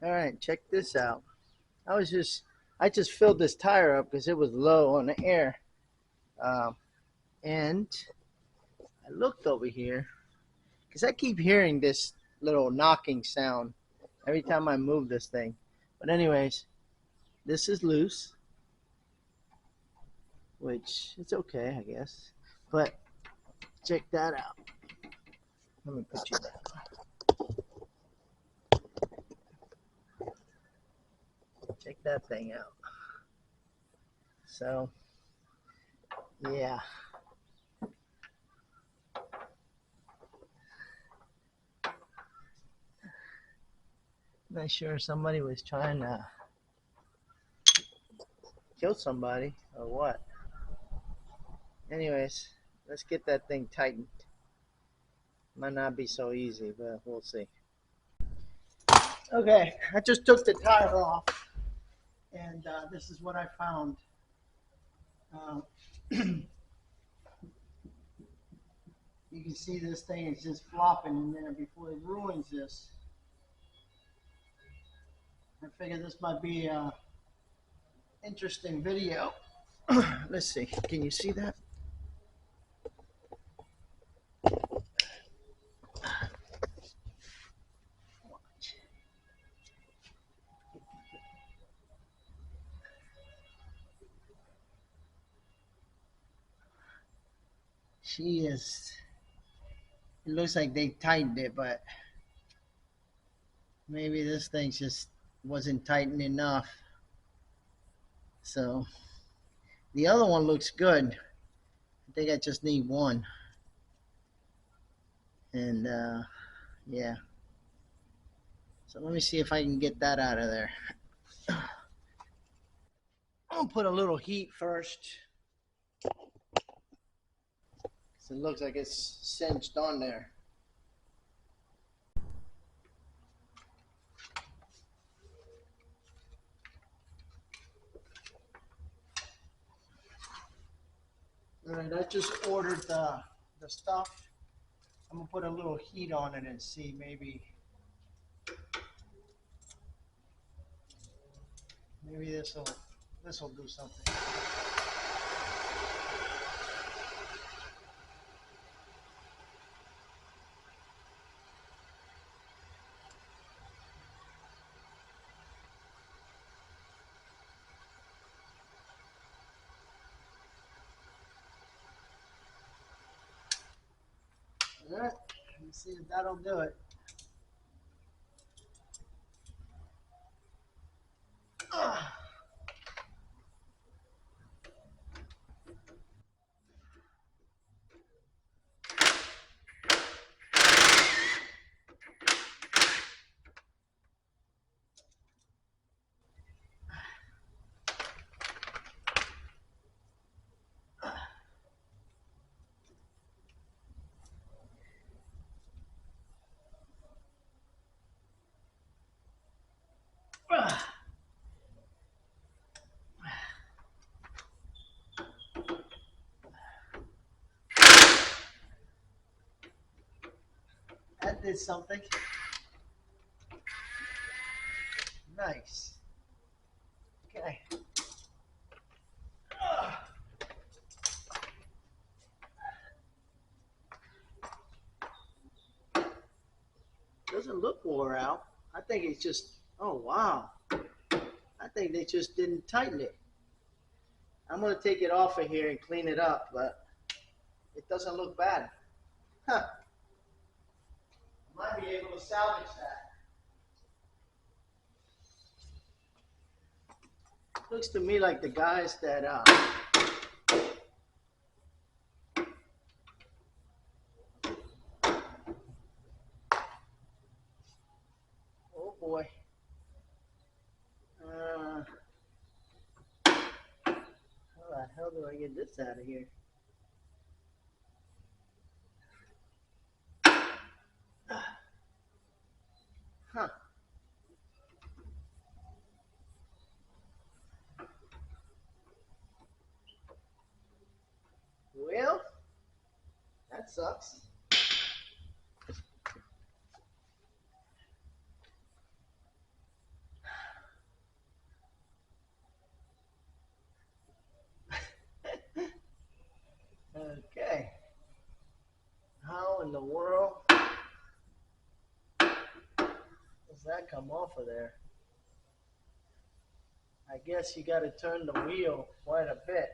All right, check this out. I just filled this tire up because it was low on the air, um, and I looked over here because I keep hearing this little knocking sound every time I move this thing. But anyways, this is loose, which it's okay, I guess. But check that out. Let me put you down. Check that thing out. So, yeah. Not sure somebody was trying to kill somebody or what. Anyways, let's get that thing tightened. Might not be so easy, but we'll see. Okay, I just took the tire off, and this is what I found. Um, you can see this thing is just flopping in there before it ruins this. I figured this might be an interesting video. Let's see, can you see that? She is, it looks like they tightened it, but maybe this thing just wasn't tightened enough. So the other one looks good. I think I just need one. And yeah. So let me see if I can get that out of there. I'll put a little heat first. So it looks like it's cinched on there. All right, I just ordered the stuff. I'm gonna put a little heat on it and see maybe this will do something. All right, let me see if that'll do it. That did something. Nice. Okay. Doesn't look wore out. I think it's just, oh wow. I think they just didn't tighten it. I'm gonna take it off of here and clean it up, but it doesn't look bad. Huh. Might be able to salvage that. Looks to me like the guys that oh boy. How the hell do I get this out of here? Huh. Well, that sucks. that come off of there? I guess you got to turn the wheel quite a bit,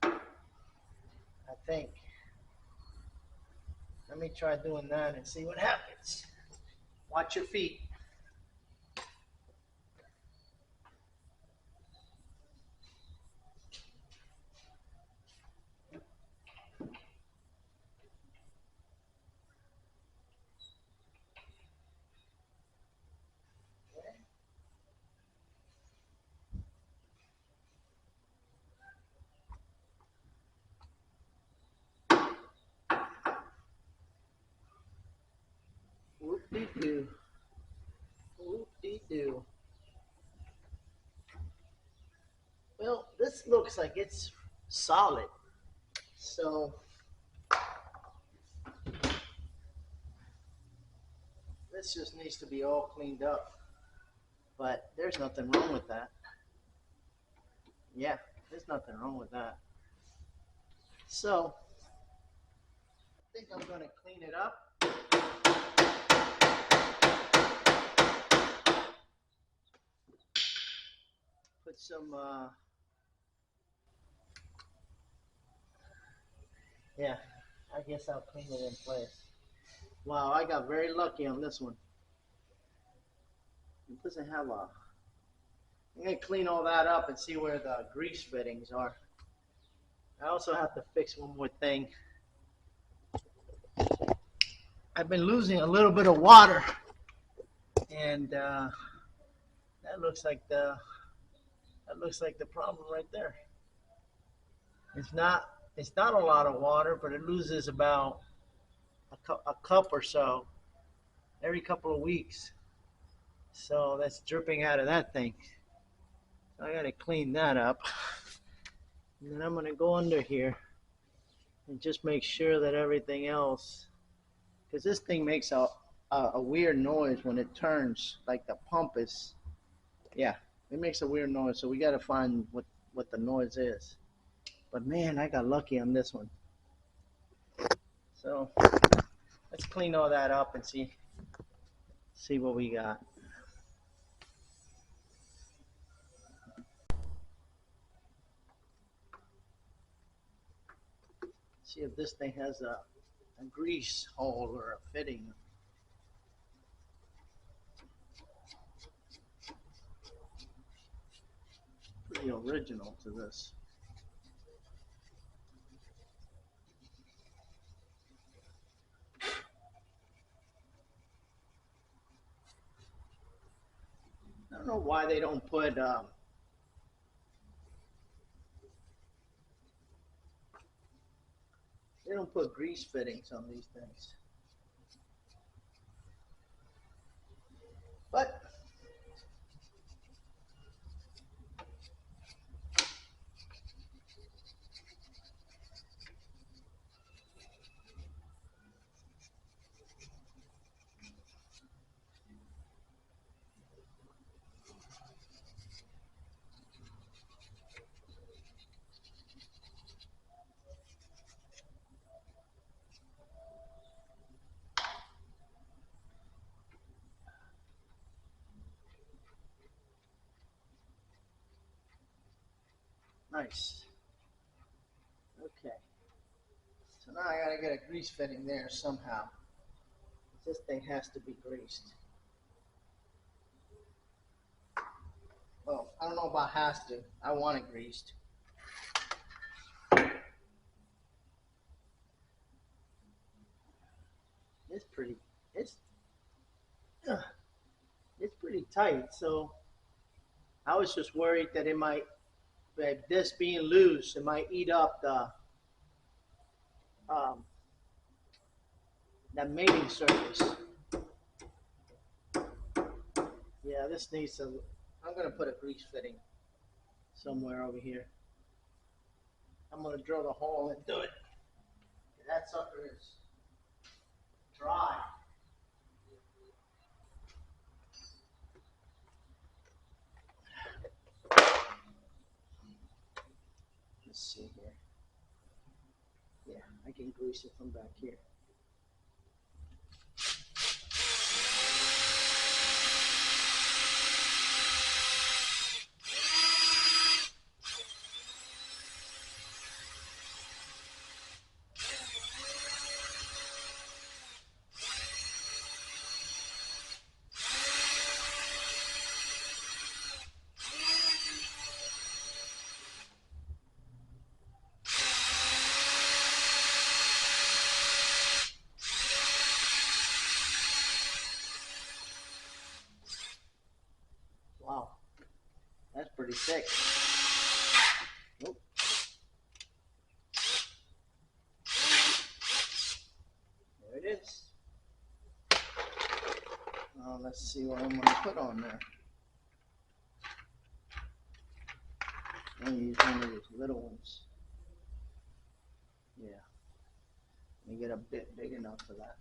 I think. Let me try doing that and see what happens. Watch your feet. Whoop-de-doo. Whoop-de-doo. Well, this looks like it's solid. So this just needs to be all cleaned up. But there's nothing wrong with that. Yeah, there's nothing wrong with that. So I think I'm going to clean it up. Put some, yeah, I guess I'll clean it in place. Wow, I got very lucky on this one. It doesn't have a, I'm going to clean all that up and see where the grease fittings are. I also have to fix one more thing. I've been losing a little bit of water, and that looks like the problem right there. It's not a lot of water, but it loses about a cup or so every couple of weeks. So that's dripping out of that thing. So I got to clean that up. And then I'm going to go under here and just make sure that everything else, because this thing makes a weird noise when it turns, like the pump is, yeah, it makes a weird noise. So we got to find what the noise is. But man, I got lucky on this one. So let's clean all that up and see what we got. See if this thing has a grease hole or a fitting. Pretty original to this. I don't know why they don't put grease fittings on these things. But nice. Okay. So now I gotta get a grease fitting there somehow. This thing has to be greased. Well, I don't know about has to. I want it greased. It's pretty. It's pretty tight. So I was just worried that it might, this being loose, it might eat up um, that mating surface. Yeah, this needs a. I'm gonna put a grease fitting somewhere over here. I'm gonna drill the hole and do it. That sucker is dry. Let's see here. Yeah, I can grease it from back here. pretty thick. Nope. There it is. Let's see what I'm going to put on there. I'm going to use one of these little ones. Yeah. Let me get a bit big enough for that.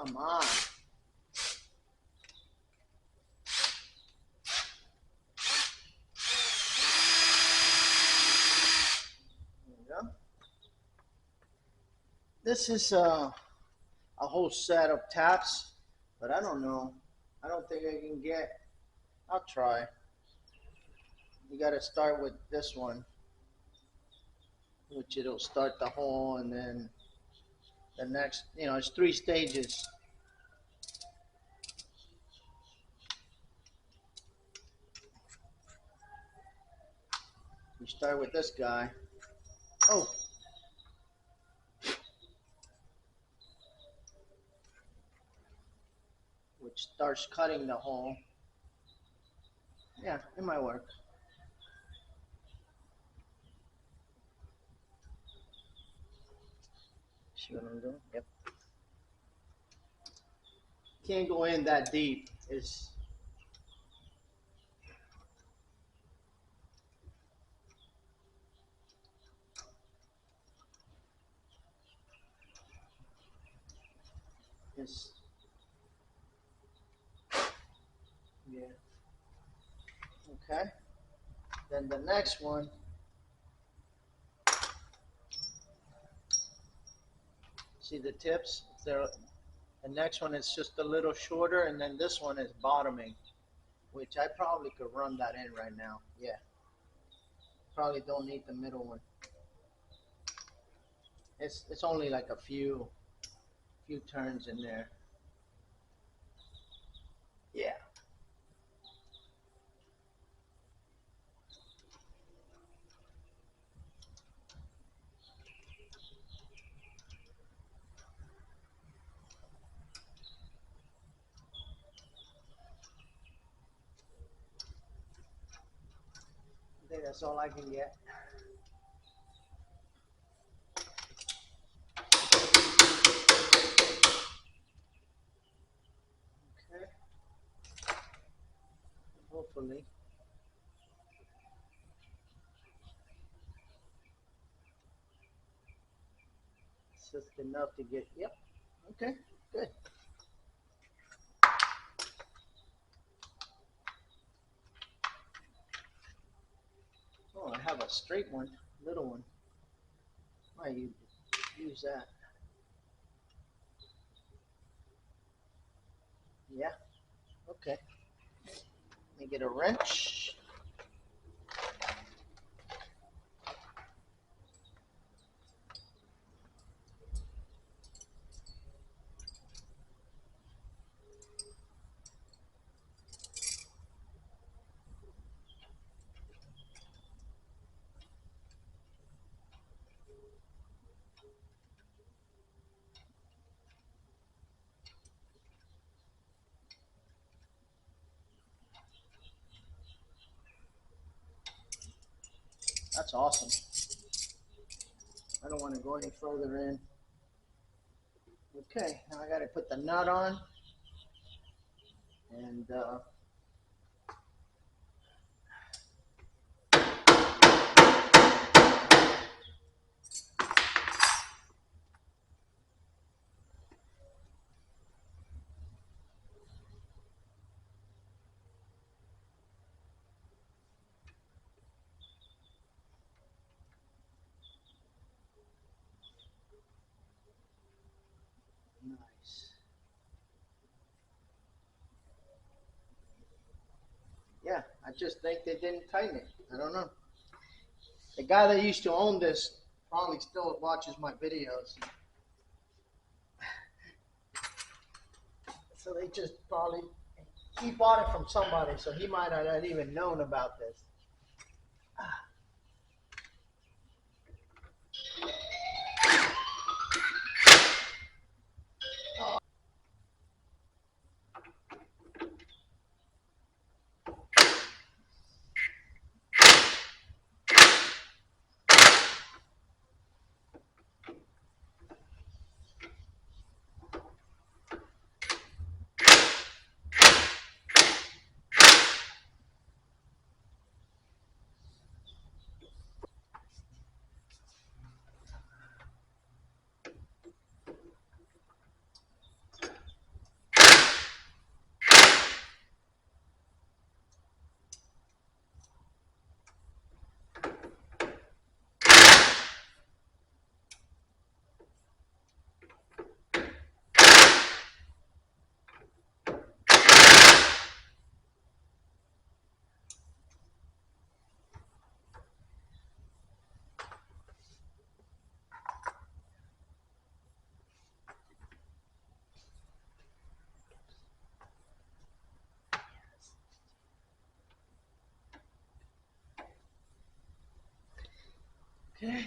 Come on. There we go. This is a whole set of taps, but I don't know. I don't think I can get. I'll try. You got to start with this one, which it'll start the hole, and then the next, it's 3 stages. You start with this guy. Oh. Which starts cutting the hole. Yeah, it might work. See what I'm doing? Yep. Can't go in that deep. It's yeah. Okay. Then the next one. See the tips? The next one is just a little shorter, and then this one is bottoming, which I probably could run that in right now. Yeah. Probably don't need the middle one. It's only like a few turns in there. Yeah. I think that's all I can get. Okay. Hopefully. It's just enough to get, yep. Okay, good. Oh, I have a straight one, little one. Might use that. Yeah, okay. Let me get a wrench. That's awesome. I don't want to go any further in. Okay, now I got to put the nut on. And just think they didn't tighten it. I don't know. The guy that used to own this probably still watches my videos. So they just probably, he bought it from somebody, so he might not have even known about this. Okay.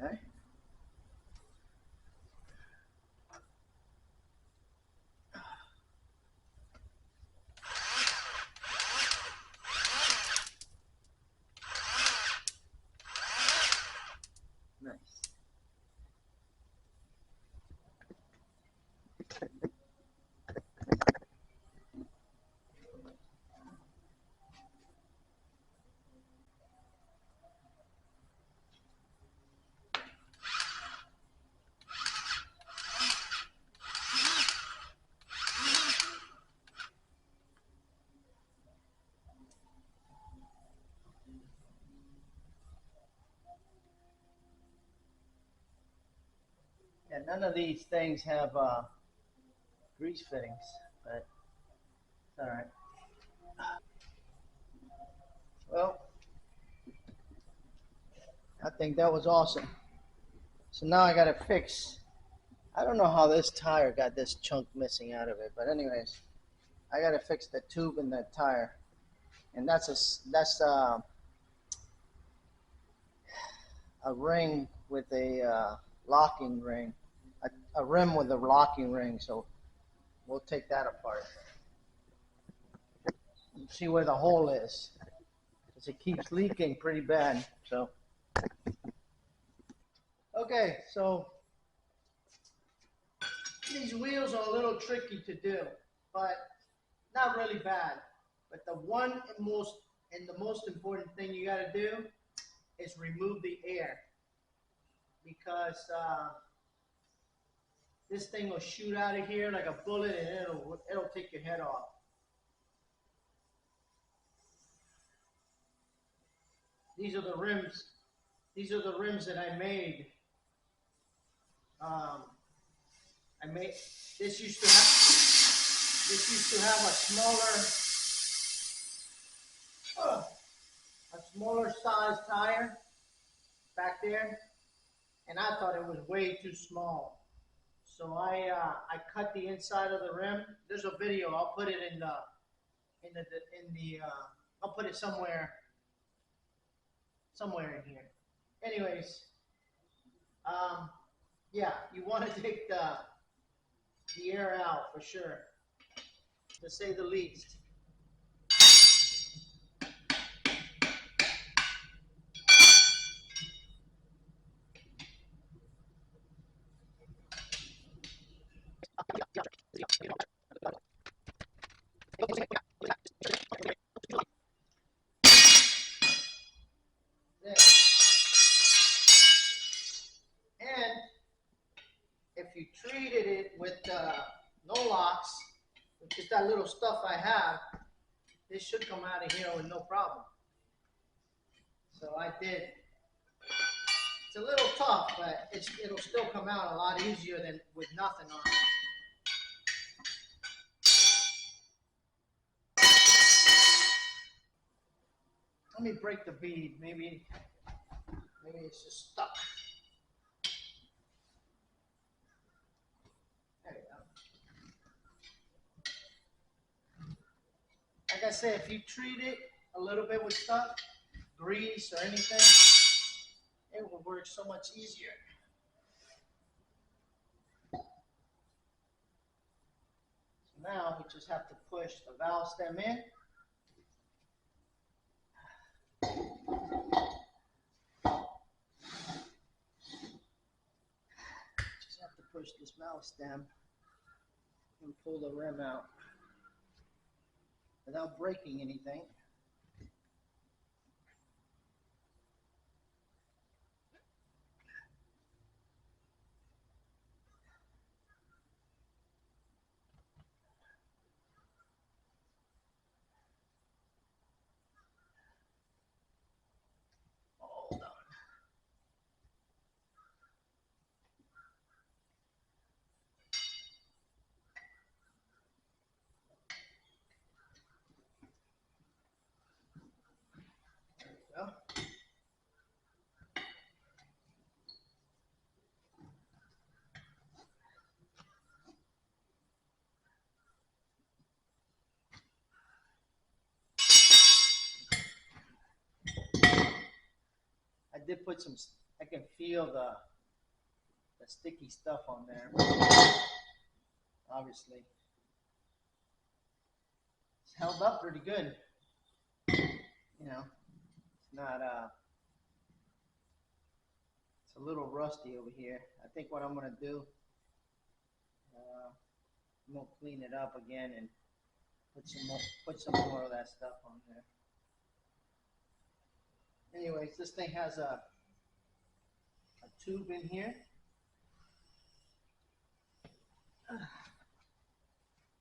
Okay. Nice. Yeah, none of these things have grease fittings, but it's all right. Well, I think that was awesome. So now I got to fix. I don't know how this tire got this chunk missing out of it, but anyways, I got to fix the tube in the tire, and that's a ring with a locking ring, a rim with a locking ring. So we'll take that apart and see where the hole is, because it keeps leaking pretty bad. So okay, so these wheels are a little tricky to do, but not really bad. But the most important thing you got to do is remove the air, because this thing will shoot out of here like a bullet, and it'll take your head off. These are the rims. These are the rims that I made. Um, I made this used to have a smaller size tire back there, and I thought it was way too small. So I cut the inside of the rim. There's a video. I'll put it I'll put it somewhere in here. Anyways, um, yeah, you want to take the air out for sure, to say the least. And if you treated it with no locks, which is that little stuff I have, this should come out of here with no problem. So I did. It's a little tough, but it'll still come out a lot easier than with nothing on it. Let me break the bead. Maybe it's just stuck. There you go. Like I said, if you treat it a little bit with stuff, grease or anything, it will work so much easier. So now we just have to push the valve stem in. Just have to push this valve stem and pull the rim out without breaking anything. Hold on. There we go. I did put some, I can feel the sticky stuff on there, obviously. It's held up pretty good. You know, it's not, it's a little rusty over here. I think what I'm gonna do, I'm gonna clean it up again and put some more of that stuff on there. Anyways, this thing has a tube in here.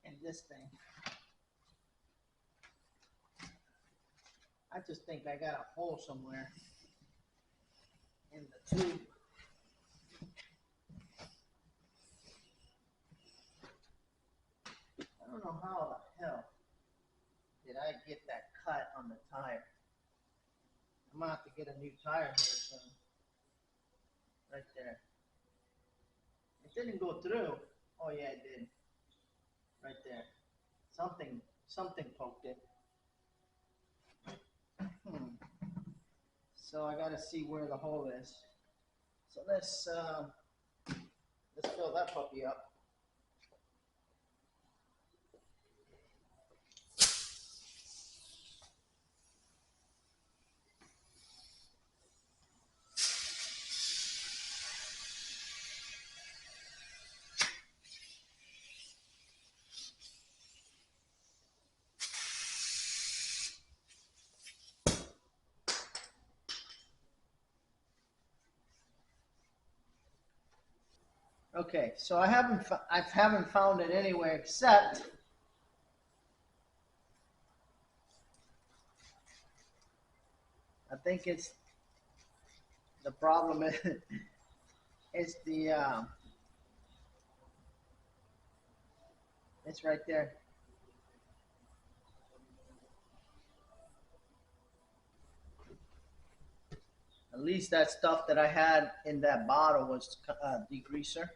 And this thing. I just think I got a hole somewhere in the tube. I don't know how the hell did I get that cut on the tire. I'm gonna have to get a new tire here soon. Right there. It didn't go through. Oh yeah, it did. Right there. Something poked it. So I gotta see where the hole is. So let's fill that puppy up. Okay, so I haven't found it anywhere except I think it's the problem is it's the it's right there. At least that stuff that I had in that bottle was degreaser.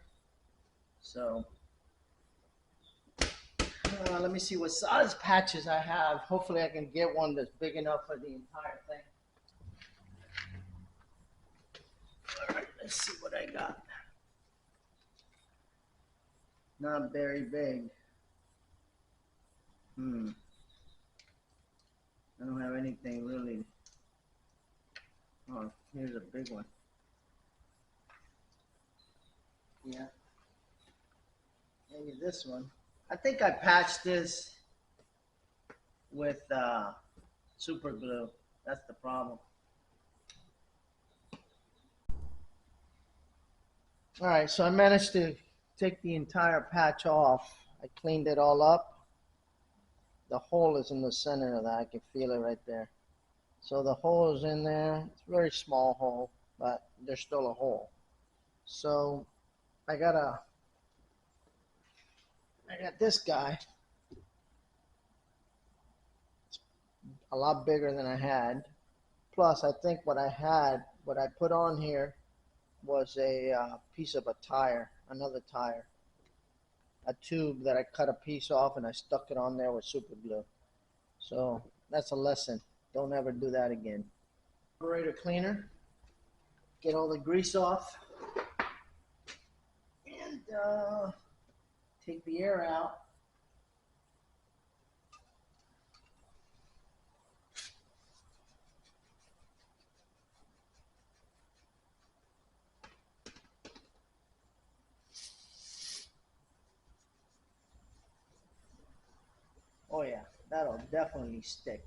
So let me see what size patches I have. Hopefully I can get one that's big enough for the entire thing. All right, let's see what I got. Not very big. I don't have anything really. Oh, here's a big one. Yeah. Maybe this one. I think I patched this with super glue. That's the problem. All right, so I managed to take the entire patch off. I cleaned it all up. the hole is in the center of that. I can feel it right there. So the hole is in there. It's a very small hole, but there's still a hole. So I got this guy. It's a lot bigger than I had. Plus, I think what I put on here was a piece of a tire, another tire, a tube that I cut a piece off and I stuck it on there with super glue. So that's a lesson. Don't ever do that again. Carburetor cleaner, get all the grease off, and take the air out. Oh yeah, that'll definitely stick.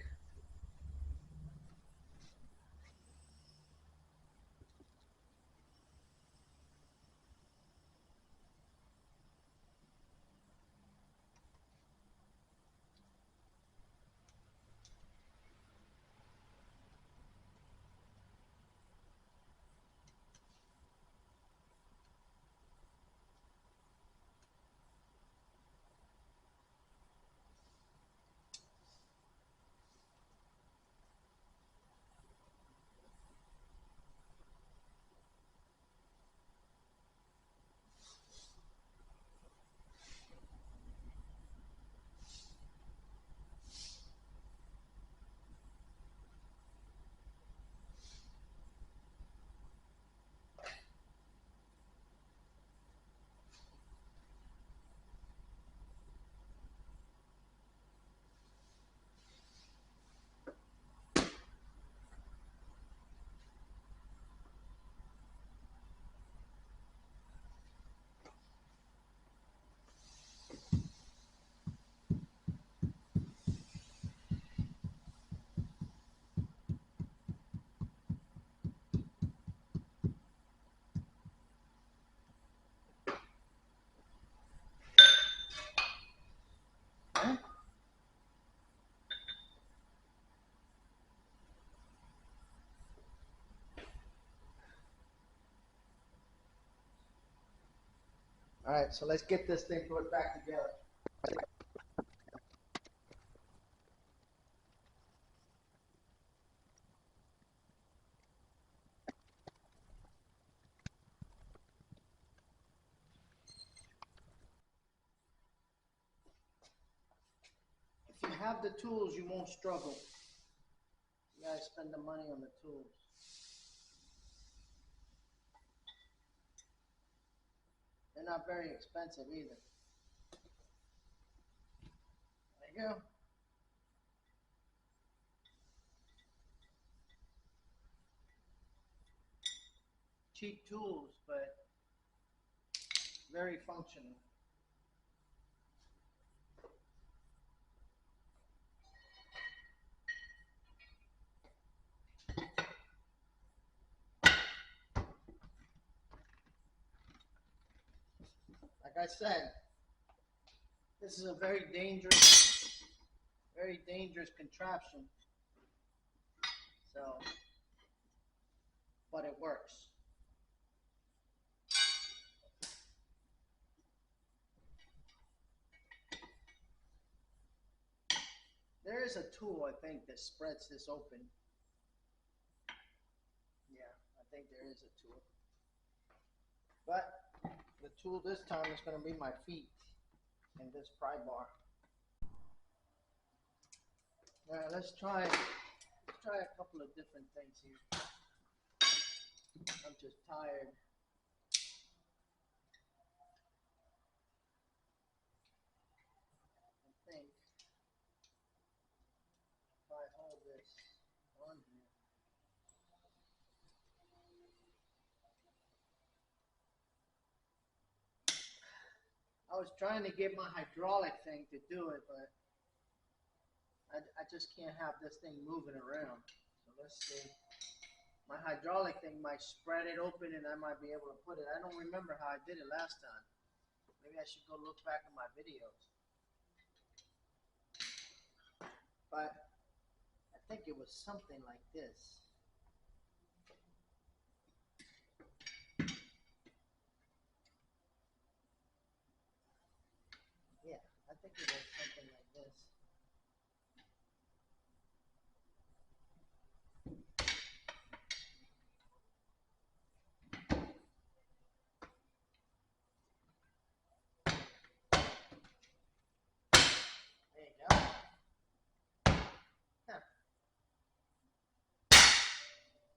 Okay. All right, so let's get this thing put back together. If you have the tools, you won't struggle. You gotta spend the money on the tools. They're not very expensive either. There you go. Cheap tools, but very functional. Like I said, this is a very dangerous contraption. So, but it works. There is a tool, I think, that spreads this open. Yeah, I think there is a tool. But the tool this time is going to be my feet and this pry bar. All right, let's try a couple of different things here. I'm just tired. I think if I hold this on here. I was trying to get my hydraulic thing to do it, but I just can't have this thing moving around. So let's see. My hydraulic thing might spread it open and I might be able to put it. I don't remember how I did it last time. Maybe I should go look back at my videos. but I think it was something like this. Yeah, I think it was something like this. There you go. Huh.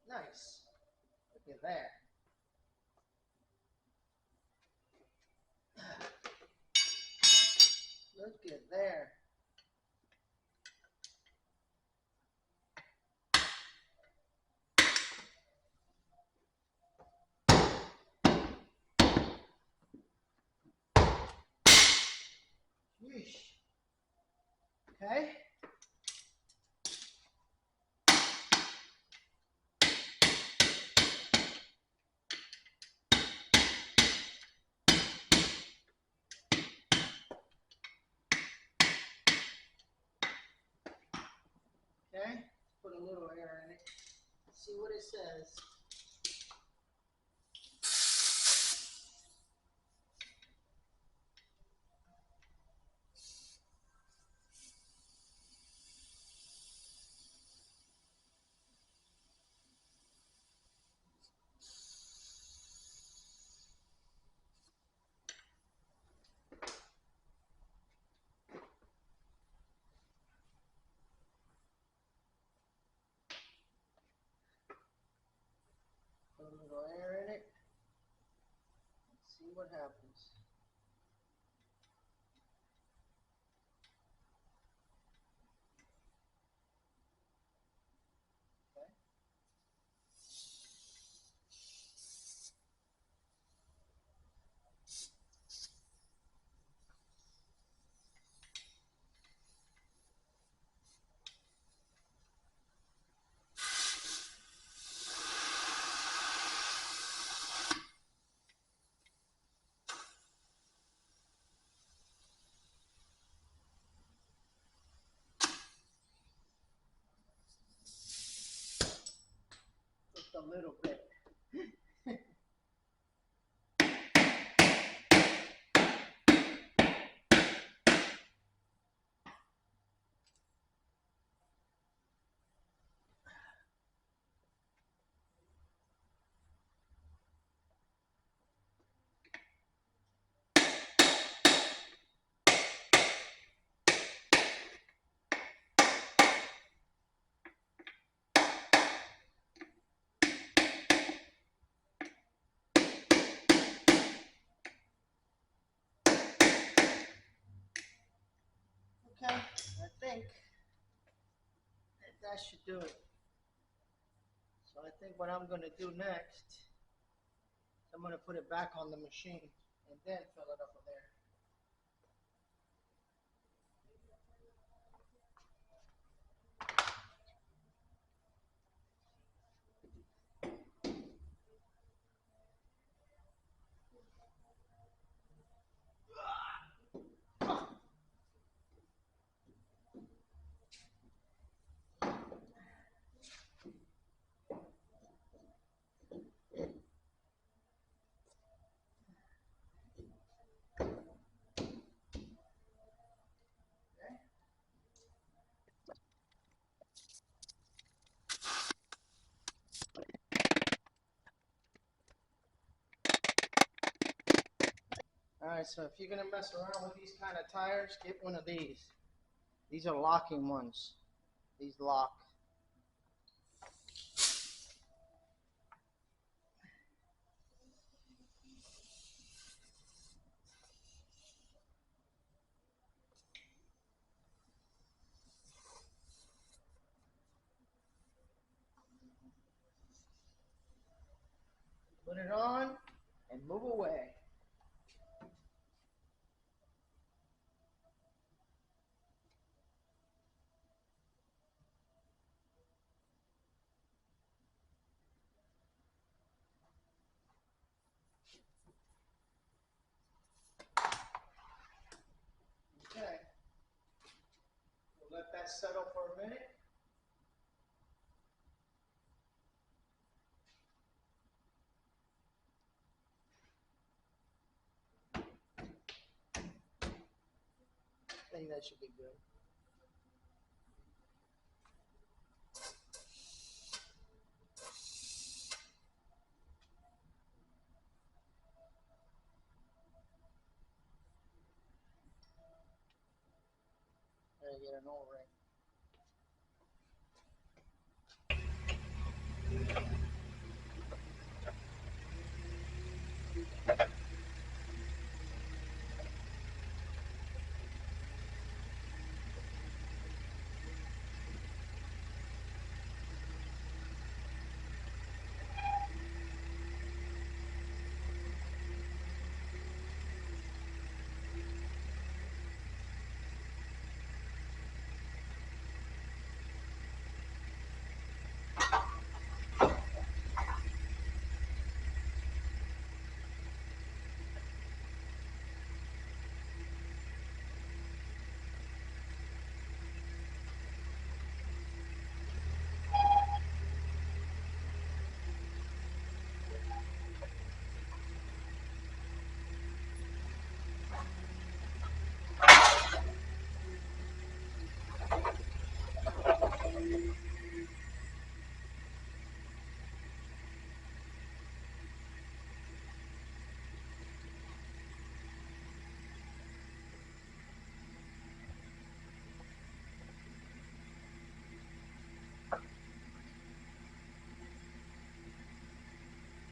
Nice. Look at that. Look at there. Yeesh. Okay. Okay. Put a little air in it. See what it says. Put a little air in it. See what happens. Okay. Just a little bit. Okay, I think that should do it. So I think what I'm going to do next, I'm going to put it back on the machine and then fill it up with air. All right, so if you're going to mess around with these kind of tires, get one of these. These are locking ones. These lock. Put it on and move away. Okay. We'll let that that settle for a minute. I think that should be good. I gotta get an O-ring.